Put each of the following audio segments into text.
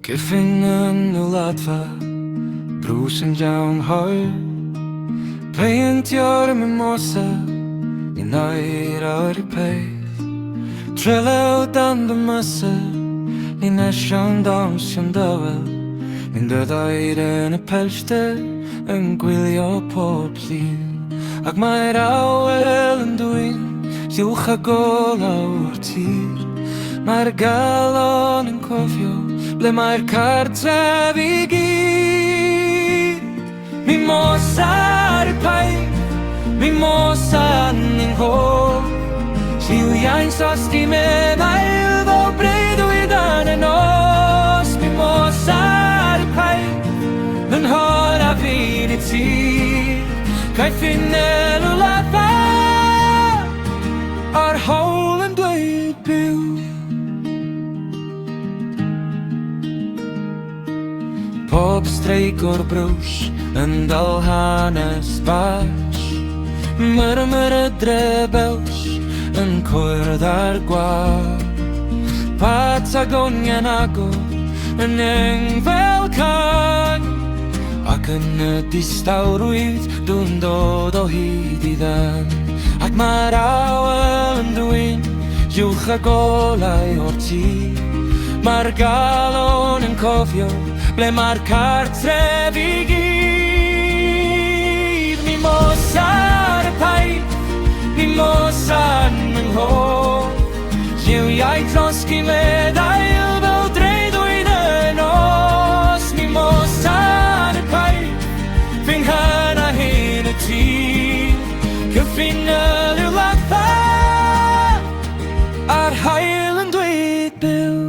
Kyffin yn Wladfa, drws yn jawn hwyr. Paith o'r Mimosa, ni'n oer o'r Paith. Trelew dan dy mysr, ni'n esio'n dawns yn dywel. Ni'n dod oer yn y pellter, yn gwylio pob llun. Ac mae'r awel yn dwyn, siwch a golawr tir. Mae'r galon yn cofio, ble mae'r cartref i gyd. Mimosa ar y Paith, Mimosa yn ein hôl. Lliwiau'n sosti meddwl fel breuddwyd yn y nos. Mimosa ar y Paith, yn hor a fi'n i tir. Kyffin yn Wladfa, a'r hawl yn dweud byw. Pob streic o'r brws yn dal hanes bas. Myrmyr y drebews yn cwrdd ar gwar. Patagonia'n agor yn engfel can. Ac yn y distawrwydd dwi'n dod o hyd i ddan. Ac mae'r awel yn dwyn uwch a golau o'r tir. Mae'r galon yn cofio ble mae'r cartref i gyd. Mimosa ar y Paith, Mimosa yn yng nghôl. Lliwiau llosgi meddwl fel dreuddwyd y nos. Mimosa ar y Paith, fy nghan a hyn y tir. Kyffin yn Wladfa, a'r haul yn dweud byw.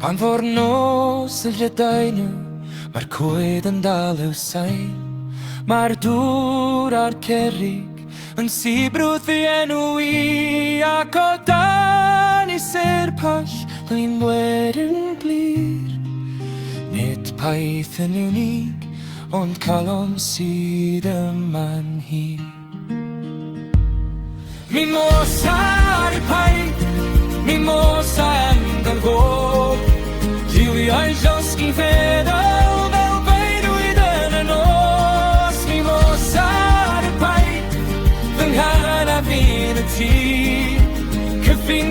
Pan fo'r nos y llydau nhw, mae'r coed yn dal i'w sain. Mae'r dŵr a'r cerrig yn sibrwth i enw i. Ac o dan i ser pall, glin bled yn glir. Nid Paith yn unig, ond calon sydd yma'n hir. Mimosa ar y Paith, Mimosa yn dy nghôl. Lliwiau'n llosgi feddwl fel beidwyd yn y nos. Mimosa ar y Paith, fy nghan a fi'n y tir. Kyffin